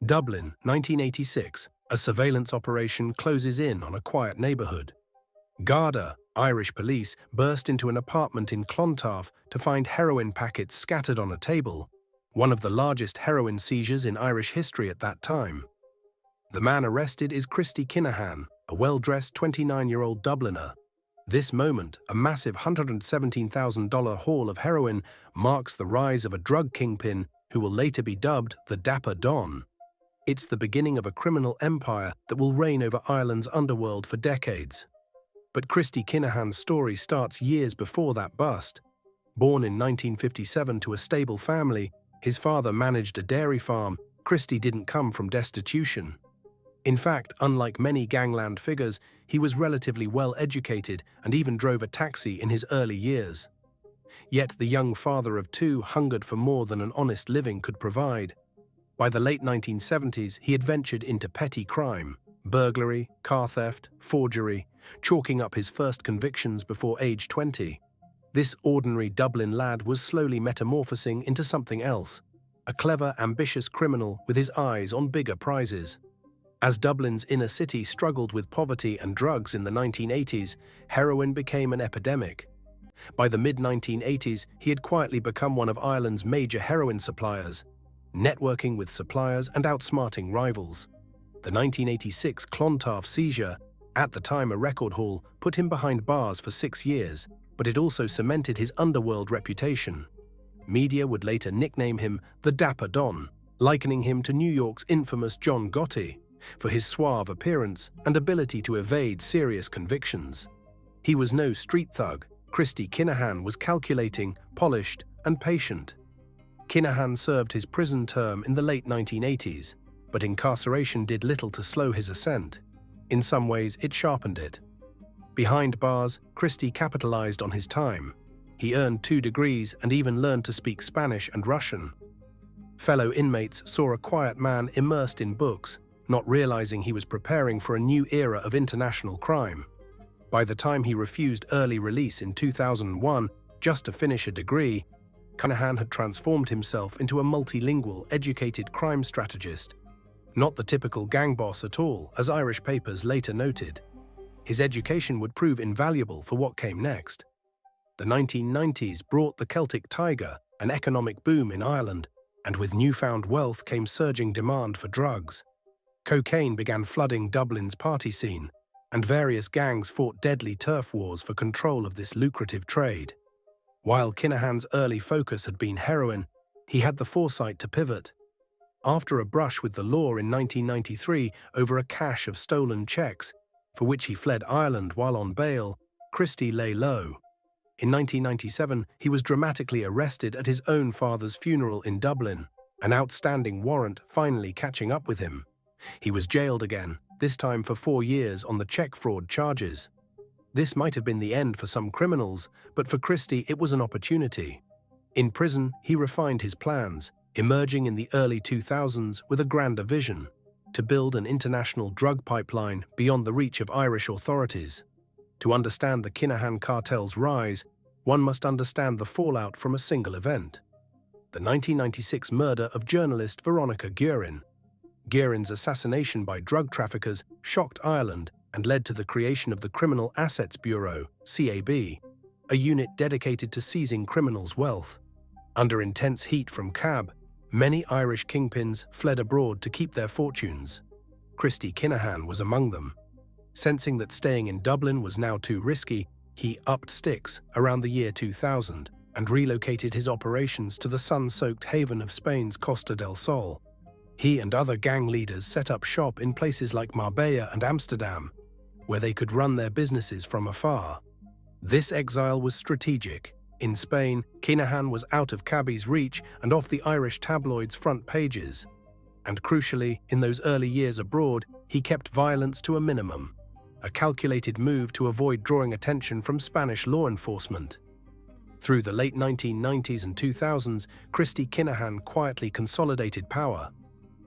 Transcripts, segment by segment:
Dublin, 1986. A surveillance operation closes in on a quiet neighborhood. Garda, Irish police, burst into an apartment in Clontarf to find heroin packets scattered on a table, one of the largest heroin seizures in Irish history at that time. The man arrested is Christy Kinahan, a well-dressed 29-year-old Dubliner. This moment, a massive $117,000 haul of heroin, marks the rise of a drug kingpin who will later be dubbed the Dapper Don. It's the beginning of a criminal empire that will reign over Ireland's underworld for decades. But Christy Kinahan's story starts years before that bust. Born in 1957 to a stable family, his father managed a dairy farm. Christy didn't come from destitution. In fact, unlike many Gangland figures, he was relatively well-educated and even drove a taxi in his early years. Yet the young father of two hungered for more than an honest living could provide. By the late 1970s, he had ventured into petty crime, burglary, car theft, forgery, chalking up his first convictions before age 20. This ordinary Dublin lad was slowly metamorphosing into something else, a clever, ambitious criminal with his eyes on bigger prizes. As Dublin's inner city struggled with poverty and drugs in the 1980s, heroin became an epidemic. By the mid-1980s, he had quietly become one of Ireland's major heroin suppliers, networking with suppliers and outsmarting rivals. The 1986 Clontarf seizure, at the time a record haul, put him behind bars for 6 years, but it also cemented his underworld reputation. Media would later nickname him the Dapper Don, likening him to New York's infamous John Gotti, for his suave appearance and ability to evade serious convictions. He was no street thug. Christy Kinahan was calculating, polished, and patient. Kinahan served his prison term in the late 1980s, but incarceration did little to slow his ascent. In some ways, it sharpened it. Behind bars, Christy capitalized on his time. He earned 2 degrees and even learned to speak Spanish and Russian. Fellow inmates saw a quiet man immersed in books, not realizing he was preparing for a new era of international crime. By the time he refused early release in 2001, just to finish a degree, Kinahan had transformed himself into a multilingual, educated crime strategist. Not the typical gang boss at all, as Irish papers later noted. His education would prove invaluable for what came next. The 1990s brought the Celtic Tiger, an economic boom in Ireland, and with newfound wealth came surging demand for drugs. Cocaine began flooding Dublin's party scene, and various gangs fought deadly turf wars for control of this lucrative trade. While Kinahan's early focus had been heroin, he had the foresight to pivot. After a brush with the law in 1993 over a cache of stolen checks, for which he fled Ireland while on bail, Christy lay low. In 1997, he was dramatically arrested at his own father's funeral in Dublin, an outstanding warrant finally catching up with him. He was jailed again, this time for 4 years on the check fraud charges. This might have been the end for some criminals, but for Christy it was an opportunity. In prison, he refined his plans, emerging in the early 2000s with a grander vision, to build an international drug pipeline beyond the reach of Irish authorities. To understand the Kinahan cartel's rise, one must understand the fallout from a single event: the 1996 murder of journalist Veronica Guerin. Guerin's assassination by drug traffickers shocked Ireland and led to the creation of the Criminal Assets Bureau, CAB, a unit dedicated to seizing criminals' wealth. Under intense heat from CAB, many Irish kingpins fled abroad to keep their fortunes. Christy Kinahan was among them. Sensing that staying in Dublin was now too risky, he upped sticks around the year 2000 and relocated his operations to the sun-soaked haven of Spain's Costa del Sol. He and other gang leaders set up shop in places like Marbella and Amsterdam, where they could run their businesses from afar. This exile was strategic. In Spain, Kinahan was out of cabbies' reach and off the Irish tabloids' front pages. And crucially, in those early years abroad, he kept violence to a minimum, a calculated move to avoid drawing attention from Spanish law enforcement. Through the late 1990s and 2000s, Christy Kinahan quietly consolidated power.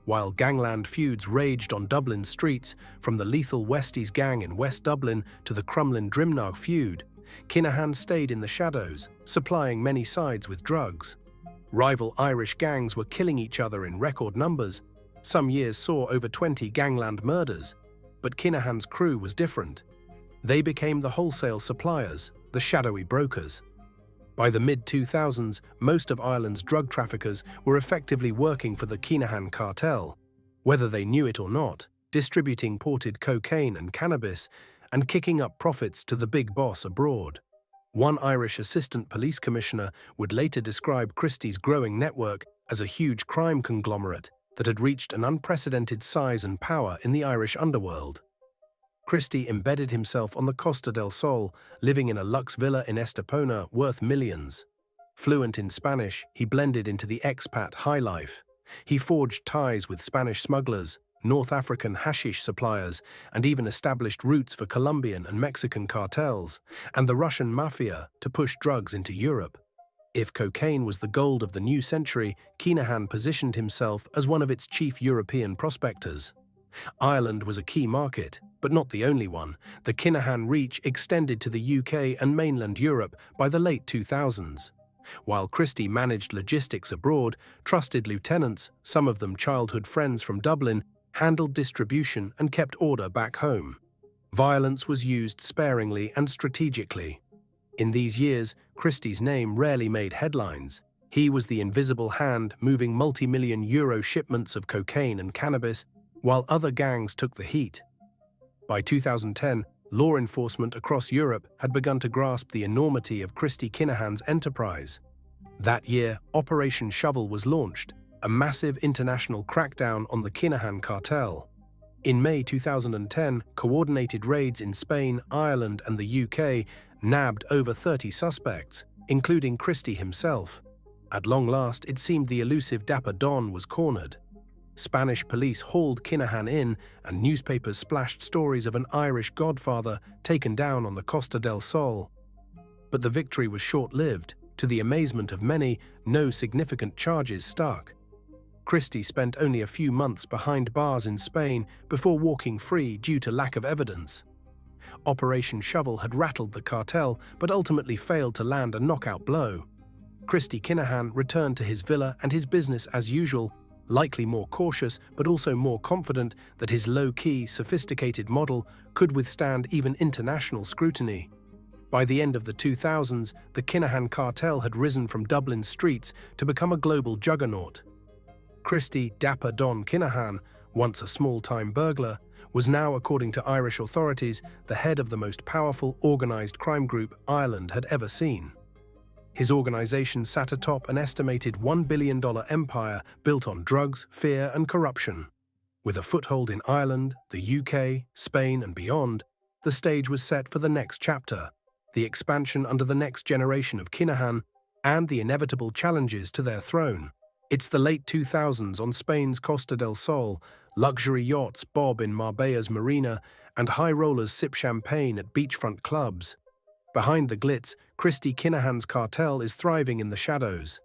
While gangland feuds raged on Dublin streets, from the lethal Westies gang in West Dublin to the Crumlin Drimnagh feud, Kinahan stayed in the shadows, supplying many sides with drugs. Rival Irish gangs were killing each other in record numbers, Some years saw over 20 Gangland murders, but Kinahan's crew was different. They became the wholesale suppliers, the shadowy brokers. By the mid-2000s, most of Ireland's drug traffickers were effectively working for the Kinahan cartel, whether they knew it or not, distributing ported cocaine and cannabis and kicking up profits to the big boss abroad. One Irish assistant police commissioner would later describe Christy's growing network as a huge crime conglomerate that had reached an unprecedented size and power in the Irish underworld. Christy embedded himself on the Costa del Sol, living in a luxe villa in Estepona worth millions. Fluent in Spanish, he blended into the expat high life. He forged ties with Spanish smugglers, North African hashish suppliers, and even established routes for Colombian and Mexican cartels, and the Russian Mafia to push drugs into Europe. If cocaine was the gold of the new century, Kinahan positioned himself as one of its chief European prospectors. Ireland was a key market, but not the only one. The Kinahan reach extended to the UK and mainland Europe by the late 2000s. While Christy managed logistics abroad, trusted lieutenants, some of them childhood friends from Dublin, handled distribution and kept order back home. Violence was used sparingly and strategically. In these years, Christy's name rarely made headlines. He was the invisible hand moving multi-million euro shipments of cocaine and cannabis, while other gangs took the heat. By 2010, law enforcement across Europe had begun to grasp the enormity of Christy Kinahan's enterprise. That year, Operation Shovel was launched, a massive international crackdown on the Kinahan cartel. In May 2010, coordinated raids in Spain, Ireland, and the UK nabbed over 30 suspects, including Christy himself. At long last, it seemed the elusive Dapper Don was cornered. Spanish police hauled Kinahan in, and newspapers splashed stories of an Irish godfather taken down on the Costa del Sol. But the victory was short-lived. To the amazement of many, no significant charges stuck. Christy spent only a few months behind bars in Spain before walking free due to lack of evidence. Operation Shovel had rattled the cartel, but ultimately failed to land a knockout blow. Christy Kinahan returned to his villa and his business as usual, likely more cautious but also more confident that his low-key, sophisticated model could withstand even international scrutiny. By the end of the 2000s, the Kinahan cartel had risen from Dublin streets to become a global juggernaut. Christy Dapper Don Kinahan, once a small-time burglar, was now, according to Irish authorities, the head of the most powerful organized crime group Ireland had ever seen. His organization sat atop an estimated $1 billion empire built on drugs, fear, and corruption. With a foothold in Ireland, the UK, Spain, and beyond, the stage was set for the next chapter, the expansion under the next generation of Kinahan, and the inevitable challenges to their throne. It's the late 2000s on Spain's Costa del Sol, luxury yachts bob in Marbella's marina, and high rollers sip champagne at beachfront clubs. Behind the glitz, Christy Kinahan's cartel is thriving in the shadows.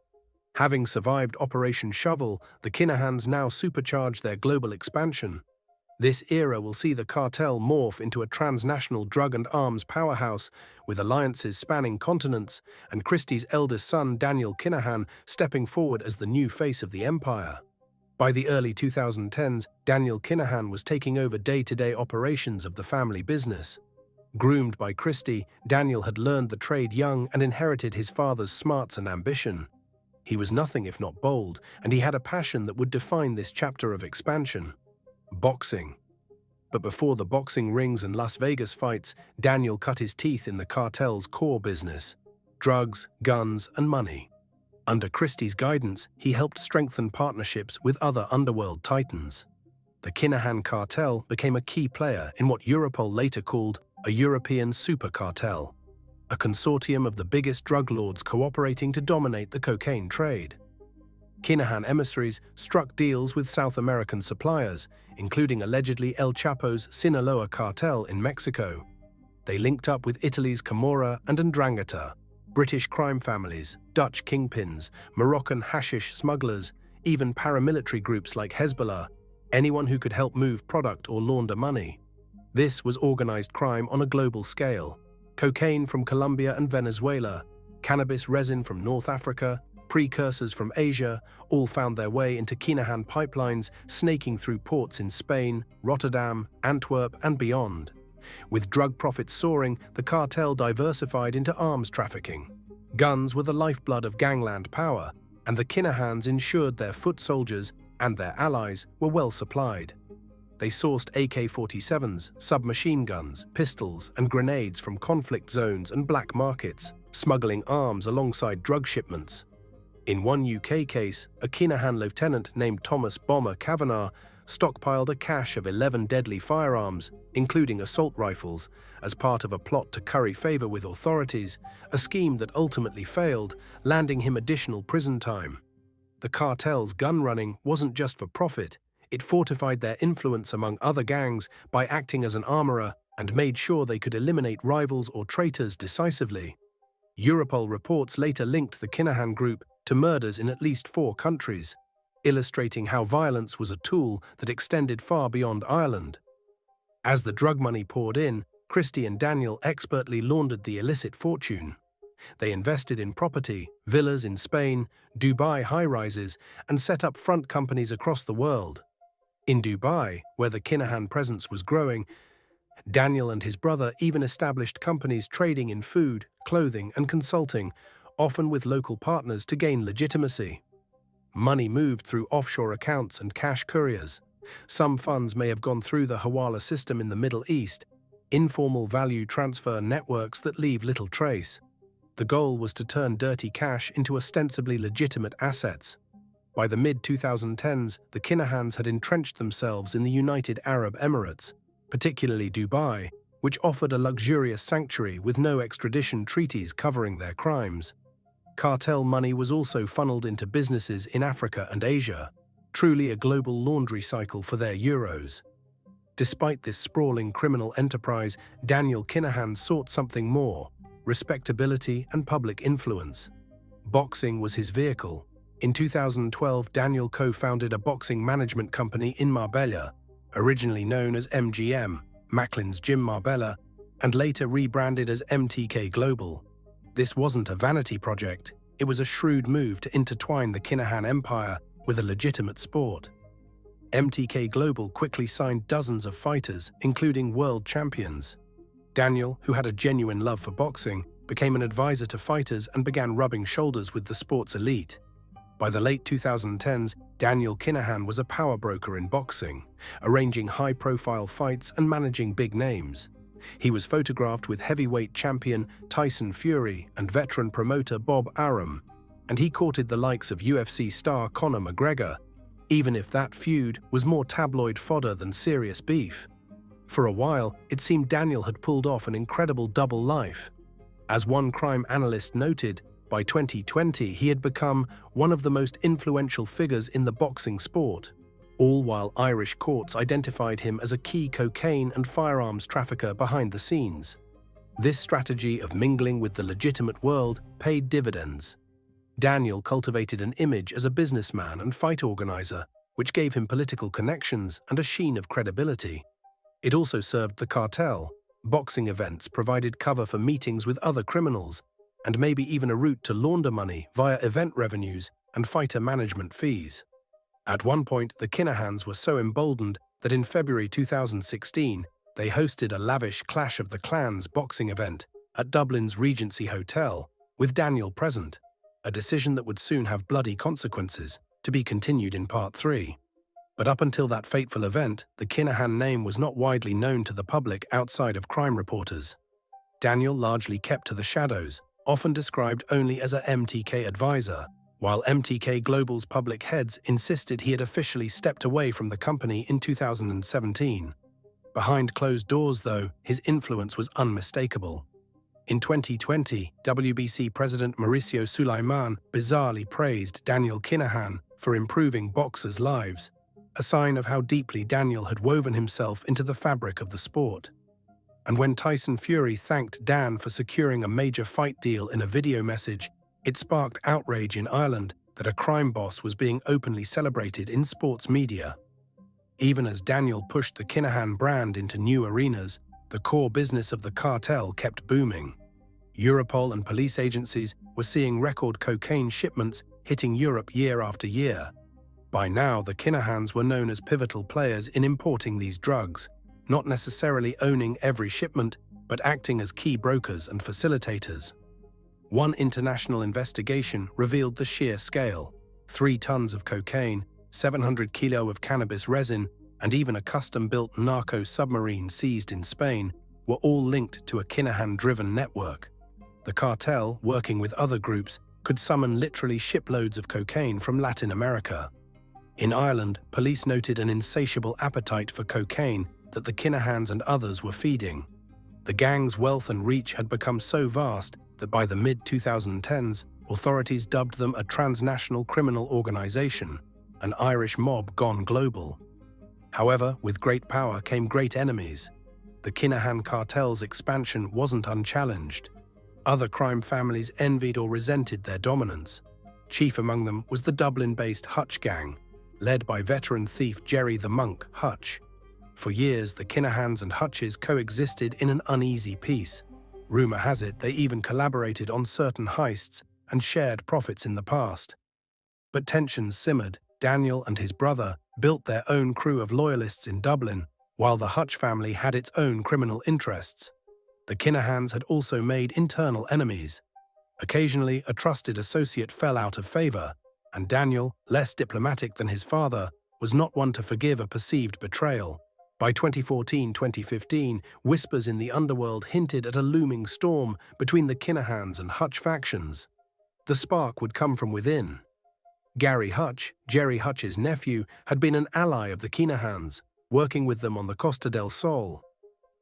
Having survived Operation Shovel, the Kinahans now supercharge their global expansion. This era will see the cartel morph into a transnational drug and arms powerhouse, with alliances spanning continents, and Christy's eldest son, Daniel Kinahan, stepping forward as the new face of the empire. By the early 2010s, Daniel Kinahan was taking over day-to-day operations of the family business. Groomed by Christy, Daniel had learned the trade young and inherited his father's smarts and ambition. He was nothing if not bold, and he had a passion that would define this chapter of expansion: boxing. But before the boxing rings and Las Vegas fights, Daniel cut his teeth in the cartel's core business: drugs, guns, and money. Under Christy's guidance, he helped strengthen partnerships with other underworld titans. The Kinahan cartel became a key player in what Europol later called a European super cartel, a consortium of the biggest drug lords cooperating to dominate the cocaine trade. Kinahan emissaries struck deals with South American suppliers, including allegedly El Chapo's Sinaloa cartel in Mexico. They linked up with Italy's Camorra and 'Ndrangheta, British crime families, Dutch kingpins, Moroccan hashish smugglers, even paramilitary groups like Hezbollah, anyone who could help move product or launder money. This was organized crime on a global scale: cocaine from Colombia and Venezuela, cannabis resin from North Africa, Precursors from Asia all found their way into Kinahan pipelines, snaking through ports in Spain, Rotterdam, Antwerp, and beyond. With drug profits soaring, the cartel diversified into arms trafficking. Guns were the lifeblood of gangland power, and the Kinahans ensured their foot soldiers and their allies were well supplied. They sourced AK-47s, submachine guns, pistols, and grenades from conflict zones and black markets, smuggling arms alongside drug shipments. In one UK case, a Kinahan lieutenant named Thomas Bomber Kavanagh stockpiled a cache of 11 deadly firearms, including assault rifles, as part of a plot to curry favor with authorities, a scheme that ultimately failed, landing him additional prison time. The cartel's gun running wasn't just for profit, it fortified their influence among other gangs by acting as an armorer and made sure they could eliminate rivals or traitors decisively. Europol reports later linked the Kinahan group to murders in at least 4 countries, illustrating how violence was a tool that extended far beyond Ireland. As the drug money poured in, Christy and Daniel expertly laundered the illicit fortune. They invested in property, villas in Spain, Dubai high-rises, and set up front companies across the world. In Dubai, where the Kinahan presence was growing, Daniel and his brother even established companies trading in food, clothing, and consulting, often with local partners to gain legitimacy. Money moved through offshore accounts and cash couriers. Some funds may have gone through the Hawala system in the Middle East, informal value transfer networks that leave little trace. The goal was to turn dirty cash into ostensibly legitimate assets. By the mid-2010s, the Kinahans had entrenched themselves in the United Arab Emirates, particularly Dubai, which offered a luxurious sanctuary with no extradition treaties covering their crimes. Cartel money was also funneled into businesses in Africa and Asia, truly a global laundry cycle for their euros. Despite this sprawling criminal enterprise, Daniel Kinahan sought something more: respectability and public influence. Boxing was his vehicle. In 2012, Daniel co-founded a boxing management company in Marbella, originally known as MGM, Macklin's Gym Marbella, and later rebranded as MTK Global. This wasn't a vanity project, it was a shrewd move to intertwine the Kinahan empire with a legitimate sport. MTK Global quickly signed dozens of fighters, including world champions. Daniel, who had a genuine love for boxing, became an advisor to fighters and began rubbing shoulders with the sport's elite. By the late 2010s, Daniel Kinahan was a power broker in boxing, arranging high-profile fights and managing big names. He was photographed with heavyweight champion Tyson Fury and veteran promoter Bob Arum, and he courted the likes of UFC star Conor McGregor, even if that feud was more tabloid fodder than serious beef. For a while, it seemed Daniel had pulled off an incredible double life. As one crime analyst noted, by 2020 he had become one of the most influential figures in the boxing sport, all while Irish courts identified him as a key cocaine and firearms trafficker behind the scenes. This strategy of mingling with the legitimate world paid dividends. Daniel cultivated an image as a businessman and fight organizer, which gave him political connections and a sheen of credibility. It also served the cartel. Boxing events provided cover for meetings with other criminals, and maybe even a route to launder money via event revenues and fighter management fees. At one point, the Kinahans were so emboldened that in February 2016, they hosted a lavish Clash of the Clans boxing event at Dublin's Regency Hotel, with Daniel present, a decision that would soon have bloody consequences, to be continued in Part 3. But up until that fateful event, the Kinahan name was not widely known to the public outside of crime reporters. Daniel largely kept to the shadows, often described only as a MTK advisor, while MTK Global's public heads insisted he had officially stepped away from the company in 2017. Behind closed doors, though, his influence was unmistakable. In 2020, WBC President Mauricio Sulaiman bizarrely praised Daniel Kinahan for improving boxers' lives, a sign of how deeply Daniel had woven himself into the fabric of the sport. And when Tyson Fury thanked Dan for securing a major fight deal in a video message, it sparked outrage in Ireland that a crime boss was being openly celebrated in sports media. Even as Daniel pushed the Kinahan brand into new arenas, the core business of the cartel kept booming. Europol and police agencies were seeing record cocaine shipments hitting Europe year after year. By now, the Kinahans were known as pivotal players in importing these drugs, not necessarily owning every shipment, but acting as key brokers and facilitators. One international investigation revealed the sheer scale: 3 tons of cocaine, 700 kilos of cannabis resin, and even a custom-built narco submarine seized in Spain were all linked to a Kinahan-driven network. The cartel, working with other groups, could summon literally shiploads of cocaine from Latin America. In Ireland, police noted an insatiable appetite for cocaine that the Kinahans and others were feeding. The gang's wealth and reach had become so vast that by the mid-2010s, authorities dubbed them a transnational criminal organization, an Irish mob gone global. However, with great power came great enemies. The Kinahan cartel's expansion wasn't unchallenged. Other crime families envied or resented their dominance. Chief among them was the Dublin-based Hutch gang, led by veteran thief Jerry the Monk Hutch. For years, the Kinahans and Hutches coexisted in an uneasy peace. Rumor has it they even collaborated on certain heists and shared profits in the past. But tensions simmered. Daniel and his brother built their own crew of loyalists in Dublin, while the Hutch family had its own criminal interests. The Kinahans had also made internal enemies. Occasionally, a trusted associate fell out of favor, and Daniel, less diplomatic than his father, was not one to forgive a perceived betrayal. By 2014-2015, whispers in the underworld hinted at a looming storm between the Kinahans and Hutch factions. The spark would come from within. Gary Hutch, Jerry Hutch's nephew, had been an ally of the Kinahans, working with them on the Costa del Sol.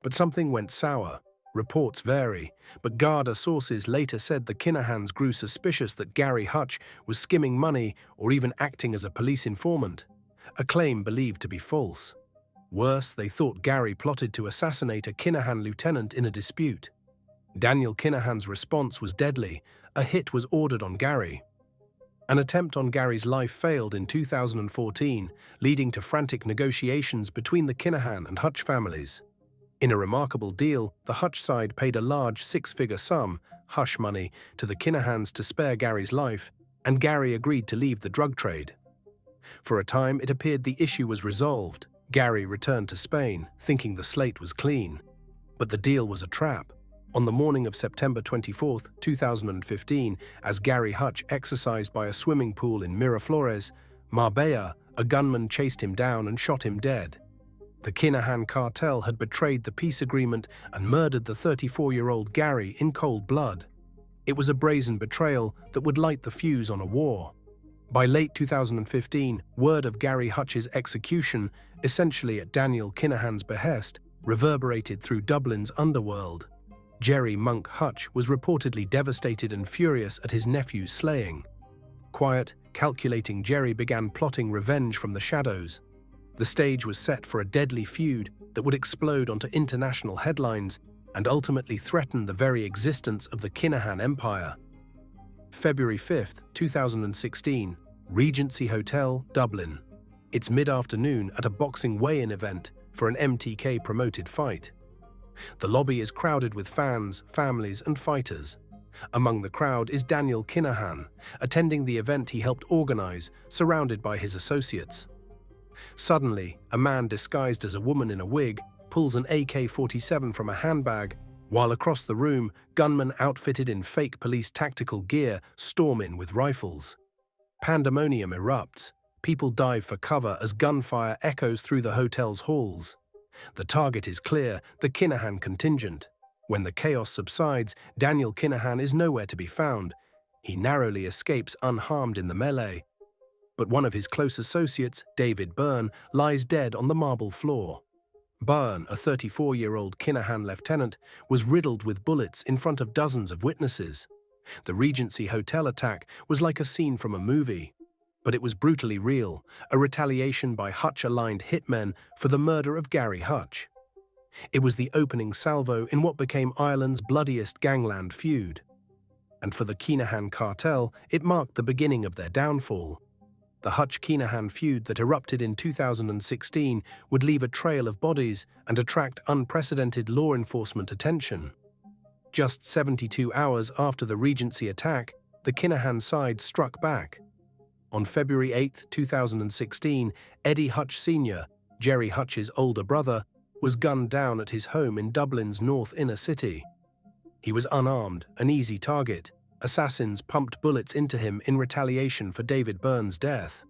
But something went sour. Reports vary, but Garda sources later said the Kinahans grew suspicious that Gary Hutch was skimming money or even acting as a police informant, a claim believed to be false. Worse, they thought Gary plotted to assassinate a Kinahan lieutenant in a dispute. Daniel Kinahan's response was deadly. A hit was ordered on Gary. An attempt on Gary's life failed in 2014, leading to frantic negotiations between the Kinahan and Hutch families. In a remarkable deal, the Hutch side paid a large 6-figure sum, hush money, to the Kinahans to spare Gary's life, and Gary agreed to leave the drug trade. For a time, it appeared the issue was resolved. Gary returned to Spain, thinking the slate was clean. But the deal was a trap. On the morning of September 24, 2015, as Gary Hutch exercised by a swimming pool in Miraflores, Marbella, a gunman chased him down and shot him dead. The Kinahan cartel had betrayed the peace agreement and murdered the 34-year-old Gary in cold blood. It was a brazen betrayal that would light the fuse on a war. By late 2015, word of Gary Hutch's execution, essentially at Daniel Kinahan's behest, reverberated through Dublin's underworld. Jerry Monk Hutch was reportedly devastated and furious at his nephew's slaying. Quiet, calculating Jerry began plotting revenge from the shadows. The stage was set for a deadly feud that would explode onto international headlines and ultimately threaten the very existence of the Kinahan Empire. February 5, 2016, Regency Hotel, Dublin. It's mid-afternoon at a boxing weigh-in event for an MTK-promoted fight. The lobby is crowded with fans, families, and fighters. Among the crowd is Daniel Kinahan, attending the event he helped organize, surrounded by his associates. Suddenly, a man disguised as a woman in a wig pulls an AK-47 from a handbag, while across the room, gunmen outfitted in fake police tactical gear storm in with rifles. Pandemonium erupts. People dive for cover as gunfire echoes through the hotel's halls. The target is clear, the Kinahan contingent. When the chaos subsides, Daniel Kinahan is nowhere to be found. He narrowly escapes unharmed in the melee. But one of his close associates, David Byrne, lies dead on the marble floor. Byrne, a 34-year-old Kinahan lieutenant, was riddled with bullets in front of dozens of witnesses. The Regency Hotel attack was like a scene from a movie. But it was brutally real, a retaliation by Hutch-aligned hitmen for the murder of Gary Hutch. It was the opening salvo in what became Ireland's bloodiest gangland feud. And for the Kinahan cartel, it marked the beginning of their downfall. The Hutch-Kinahan feud that erupted in 2016 would leave a trail of bodies and attract unprecedented law enforcement attention. Just 72 hours after the Regency attack, the Kinahan side struck back. On February 8, 2016, Eddie Hutch Sr., Jerry Hutch's older brother, was gunned down at his home in Dublin's north inner city. He was unarmed, an easy target. Assassins pumped bullets into him in retaliation for David Byrne's death.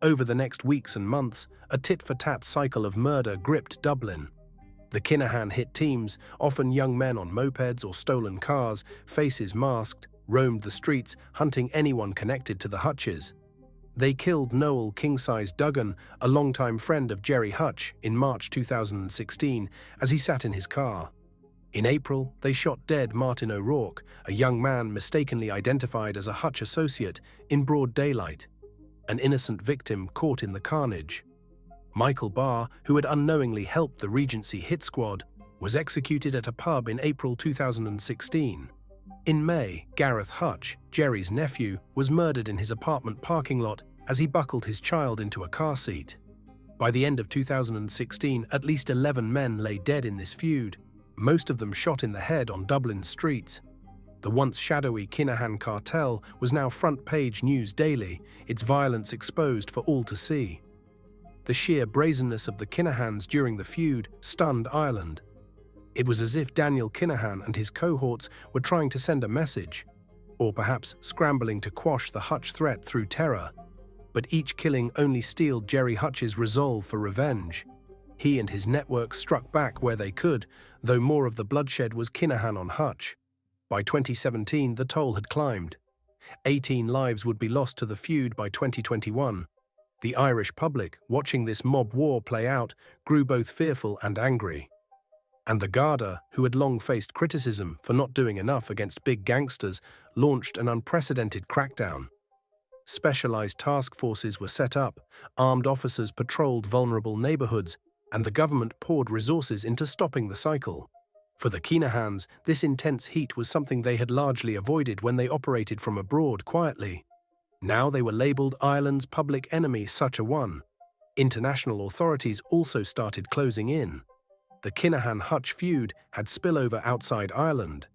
Over the next weeks and months, a tit-for-tat cycle of murder gripped Dublin. The Kinahan hit teams, often young men on mopeds or stolen cars, faces masked, roamed the streets, hunting anyone connected to the Hutches. They killed Noel King-Size Duggan, a longtime friend of Jerry Hutch, in March 2016 as he sat in his car. In April, they shot dead Martin O'Rourke, a young man mistakenly identified as a Hutch associate, in broad daylight. An innocent victim caught in the carnage. Michael Barr, who had unknowingly helped the Regency hit squad, was executed at a pub in April 2016. In May, Gareth Hutch, Jerry's nephew, was murdered in his apartment parking lot as he buckled his child into a car seat. By the end of 2016, at least 11 men lay dead in this feud, most of them shot in the head on Dublin's streets. The once shadowy Kinahan cartel was now front-page news daily, its violence exposed for all to see. The sheer brazenness of the Kinahans during the feud stunned Ireland. It was as if Daniel Kinahan and his cohorts were trying to send a message, or perhaps scrambling to quash the Hutch threat through terror. But each killing only steeled Jerry Hutch's resolve for revenge. He and his network struck back where they could, though more of the bloodshed was Kinahan on Hutch. By 2017, the toll had climbed. 18 lives would be lost to the feud by 2021. The Irish public, watching this mob war play out, grew both fearful and angry. And the Garda, who had long faced criticism for not doing enough against big gangsters, launched an unprecedented crackdown. Specialized task forces were set up, armed officers patrolled vulnerable neighborhoods, and the government poured resources into stopping the cycle. For the Kinahans, this intense heat was something they had largely avoided when they operated from abroad quietly. Now they were labeled Ireland's public enemy, such a one. International authorities also started closing in. The Kinahan-Hutch feud had spillover outside Ireland.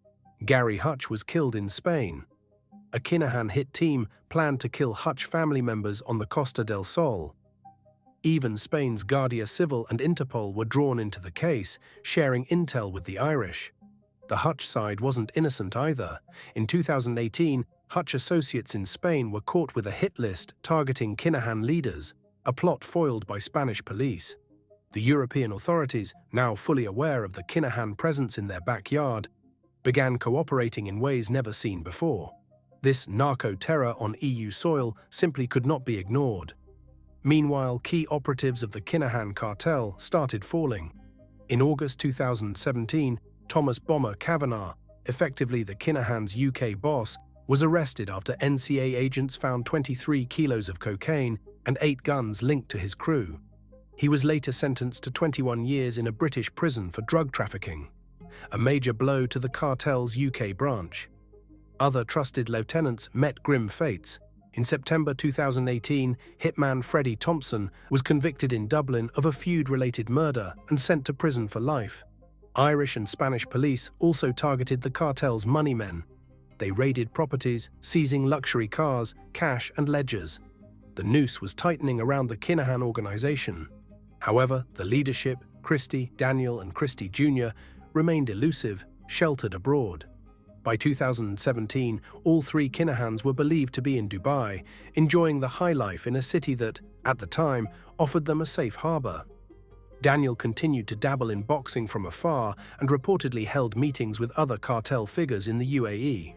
Gary Hutch was killed in Spain. A Kinahan hit team planned to kill Hutch family members on the Costa del Sol. Even Spain's Guardia Civil and Interpol were drawn into the case, sharing intel with the Irish. The Hutch side wasn't innocent either. In 2018, Hutch associates in Spain were caught with a hit list targeting Kinahan leaders, a plot foiled by Spanish police. The European authorities, now fully aware of the Kinahan presence in their backyard, began cooperating in ways never seen before. This narco-terror on EU soil simply could not be ignored. Meanwhile, key operatives of the Kinahan cartel started falling. In August 2017, Thomas Bomber Kavanagh, effectively the Kinahans' UK boss, was arrested after NCA agents found 23 kilos of cocaine and 8 guns linked to his crew. He was later sentenced to 21 years in a British prison for drug trafficking, a major blow to the cartel's UK branch. Other trusted lieutenants met grim fates. In September 2018, hitman Freddie Thompson was convicted in Dublin of a feud-related murder and sent to prison for life. Irish and Spanish police also targeted the cartel's money men. They raided properties, seizing luxury cars, cash and ledgers. The noose was tightening around the Kinahan organization. However, the leadership, Christy, Daniel and Christy Jr., remained elusive, sheltered abroad. By 2017, all 3 Kinahans were believed to be in Dubai, enjoying the high life in a city that, at the time, offered them a safe harbor. Daniel continued to dabble in boxing from afar and reportedly held meetings with other cartel figures in the UAE.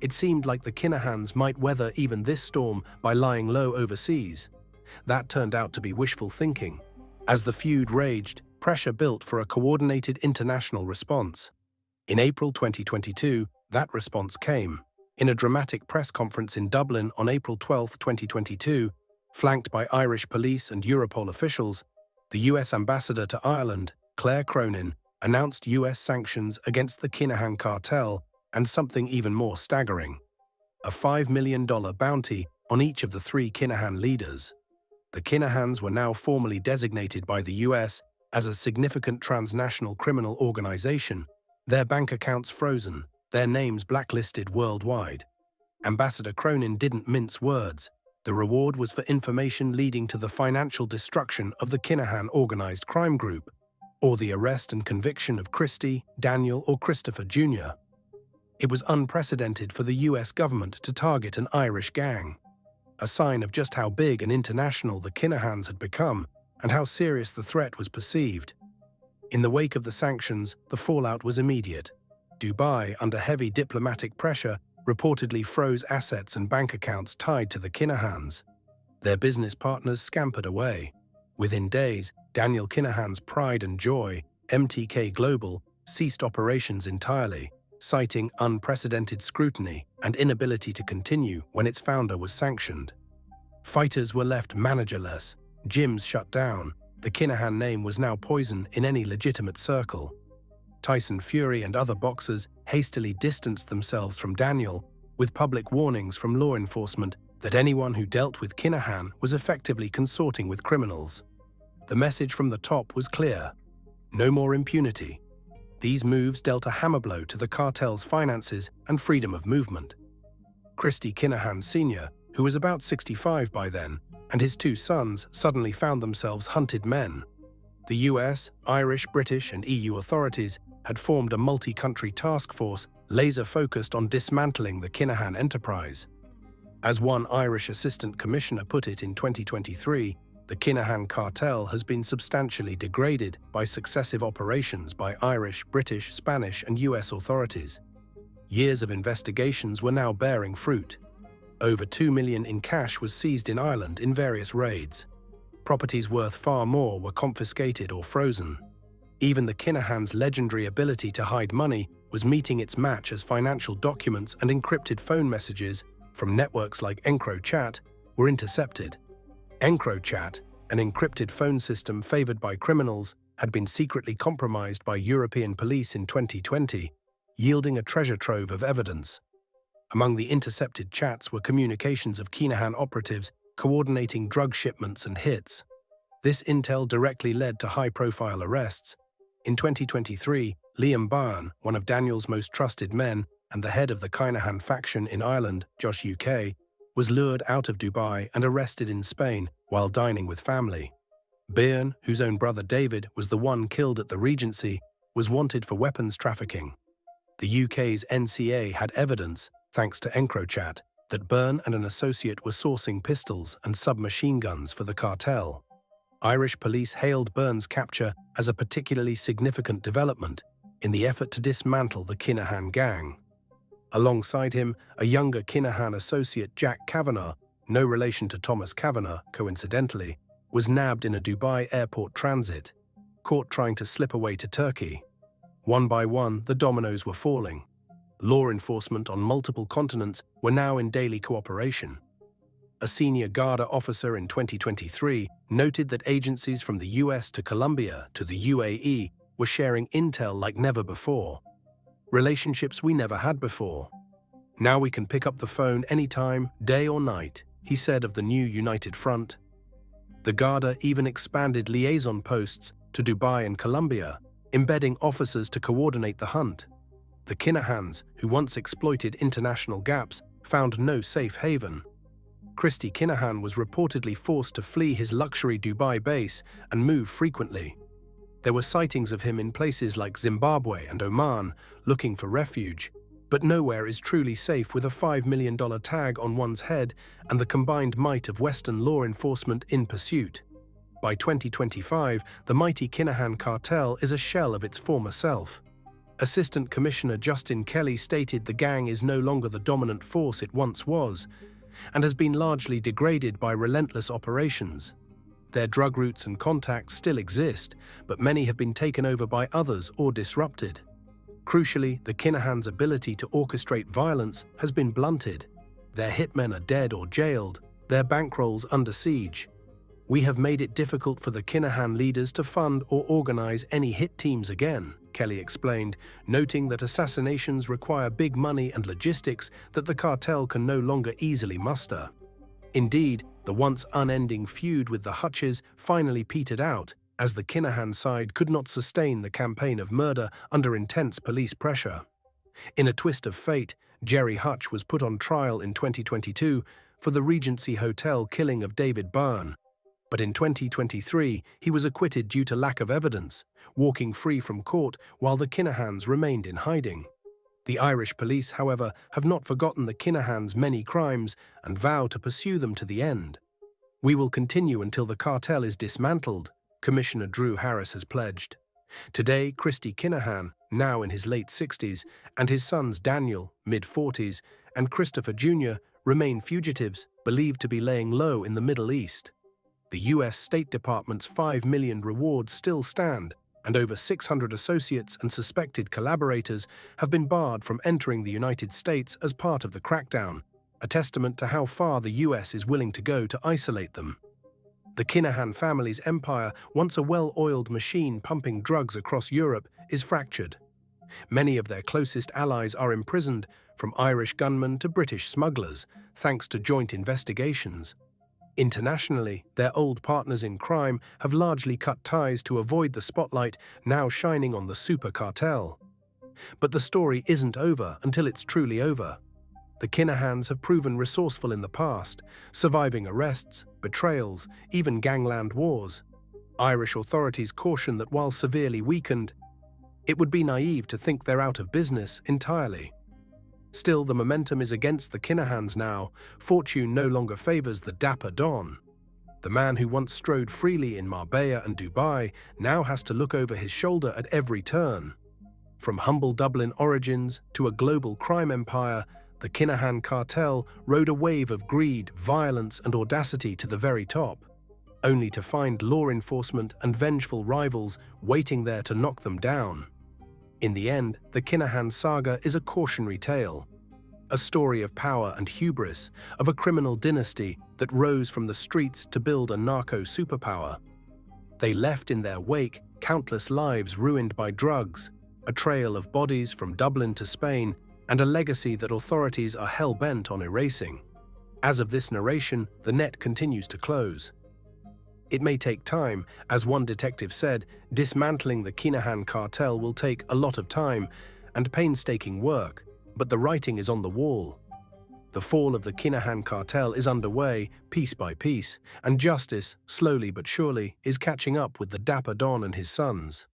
It seemed like the Kinahans might weather even this storm by lying low overseas. That turned out to be wishful thinking. As the feud raged, pressure built for a coordinated international response. In April 2022, that response came. In a dramatic press conference in Dublin on April 12, 2022, flanked by Irish police and Europol officials, the US ambassador to Ireland, Claire Cronin, announced US sanctions against the Kinahan cartel and something even more staggering: a $5 million bounty on each of the 3 Kinahan leaders. The Kinahans were now formally designated by the US as a significant transnational criminal organization, their bank accounts frozen, their names blacklisted worldwide. Ambassador Cronin didn't mince words. The reward was for information leading to the financial destruction of the Kinahan organized crime group, or the arrest and conviction of Christy, Daniel, or Christopher Jr. It was unprecedented for the US government to target an Irish gang, a sign of just how big and international the Kinahans had become and how serious the threat was perceived. In the wake of the sanctions, the fallout was immediate. Dubai, under heavy diplomatic pressure, reportedly froze assets and bank accounts tied to the Kinahans. Their business partners scampered away. Within days, Daniel Kinahan's pride and joy, MTK Global, ceased operations entirely, citing unprecedented scrutiny and inability to continue when its founder was sanctioned. Fighters were left managerless, gyms shut down. The Kinahan name was now poison in any legitimate circle. Tyson Fury and other boxers hastily distanced themselves from Daniel, with public warnings from law enforcement that anyone who dealt with Kinahan was effectively consorting with criminals. The message from the top was clear: no more impunity. These moves dealt a hammer blow to the cartel's finances and freedom of movement. Christy Kinahan Sr., who was about 65 by then, and his two sons suddenly found themselves hunted men. The US, Irish, British, and EU authorities had formed a multi-country task force laser-focused on dismantling the Kinahan enterprise. As one Irish assistant commissioner put it in 2023, the Kinahan cartel has been substantially degraded by successive operations by Irish, British, Spanish, and US authorities. Years of investigations were now bearing fruit. Over $2 million in cash was seized in Ireland in various raids. Properties worth far more were confiscated or frozen. Even the Kinahans' legendary ability to hide money was meeting its match as financial documents and encrypted phone messages from networks like EncroChat were intercepted. EncroChat, an encrypted phone system favored by criminals, had been secretly compromised by European police in 2020, yielding a treasure trove of evidence. Among the intercepted chats were communications of Kinahan operatives coordinating drug shipments and hits. This intel directly led to high-profile arrests. In 2023, Liam Byrne, one of Daniel's most trusted men and the head of the Kinahan faction in Ireland, Josh UK, was lured out of Dubai and arrested in Spain while dining with family. Byrne, whose own brother David was the one killed at the Regency, was wanted for weapons trafficking. The UK's NCA had evidence, thanks to EncroChat, that Byrne and an associate were sourcing pistols and submachine guns for the cartel. Irish police hailed Byrne's capture as a particularly significant development in the effort to dismantle the Kinahan gang. Alongside him, a younger Kinahan associate, Jack Kavanagh, no relation to Thomas Kavanagh, coincidentally, was nabbed in a Dubai airport transit, caught trying to slip away to Turkey. One by one, the dominoes were falling. Law enforcement on multiple continents were now in daily cooperation. A senior Garda officer in 2023 noted that agencies from the US to Colombia to the UAE were sharing intel like never before. Relationships we never had before. Now we can pick up the phone anytime, day or night, he said of the new United Front. The Garda even expanded liaison posts to Dubai and Colombia, embedding officers to coordinate the hunt. The Kinahans, who once exploited international gaps, found no safe haven. Christy Kinahan was reportedly forced to flee his luxury Dubai base and move frequently. There were sightings of him in places like Zimbabwe and Oman, looking for refuge, but nowhere is truly safe with a $5 million tag on one's head and the combined might of Western law enforcement in pursuit. By 2025, the mighty Kinahan cartel is a shell of its former self. Assistant Commissioner Justin Kelly stated the gang is no longer the dominant force it once was, and has been largely degraded by relentless operations. Their drug routes and contacts still exist, but many have been taken over by others or disrupted. Crucially, the Kinahans' ability to orchestrate violence has been blunted. Their hitmen are dead or jailed, their bankrolls under siege. We have made it difficult for the Kinahan leaders to fund or organize any hit teams again, Kelly explained, noting that assassinations require big money and logistics that the cartel can no longer easily muster. Indeed, the once unending feud with the Hutches finally petered out, as the Kinahan side could not sustain the campaign of murder under intense police pressure. In a twist of fate, Gerry Hutch was put on trial in 2022 for the Regency Hotel killing of David Byrne. But in 2023, he was acquitted due to lack of evidence, walking free from court while the Kinahans remained in hiding. The Irish police, however, have not forgotten the Kinahans' many crimes and vow to pursue them to the end. "We will continue until the cartel is dismantled," Commissioner Drew Harris has pledged. Today, Christy Kinahan, now in his late 60s, and his sons Daniel, mid-40s, and Christopher Jr. remain fugitives, believed to be laying low in the Middle East. The U.S. State Department's $5 million rewards still stand, and over 600 associates and suspected collaborators have been barred from entering the United States as part of the crackdown, a testament to how far the U.S. is willing to go to isolate them. The Kinahan family's empire, once a well-oiled machine pumping drugs across Europe, is fractured. Many of their closest allies are imprisoned, from Irish gunmen to British smugglers, thanks to joint investigations. Internationally, their old partners in crime have largely cut ties to avoid the spotlight now shining on the super cartel. But the story isn't over until it's truly over. The Kinahans have proven resourceful in the past, surviving arrests, betrayals, even gangland wars. Irish authorities caution that while severely weakened, it would be naive to think they're out of business entirely. Still, the momentum is against the Kinahans now. Fortune no longer favors the Dapper Don. The man who once strode freely in Marbella and Dubai now has to look over his shoulder at every turn. From humble Dublin origins to a global crime empire, the Kinahan cartel rode a wave of greed, violence, and audacity to the very top, only to find law enforcement and vengeful rivals waiting there to knock them down. In the end, the Kinahan saga is a cautionary tale, a story of power and hubris, of a criminal dynasty that rose from the streets to build a narco superpower. They left in their wake countless lives ruined by drugs, a trail of bodies from Dublin to Spain, and a legacy that authorities are hell-bent on erasing. As of this narration, the net continues to close. It may take time. As one detective said, dismantling the Kinahan cartel will take a lot of time and painstaking work, but the writing is on the wall. The fall of the Kinahan cartel is underway, piece by piece, and justice, slowly but surely, is catching up with the Dapper Don and his sons.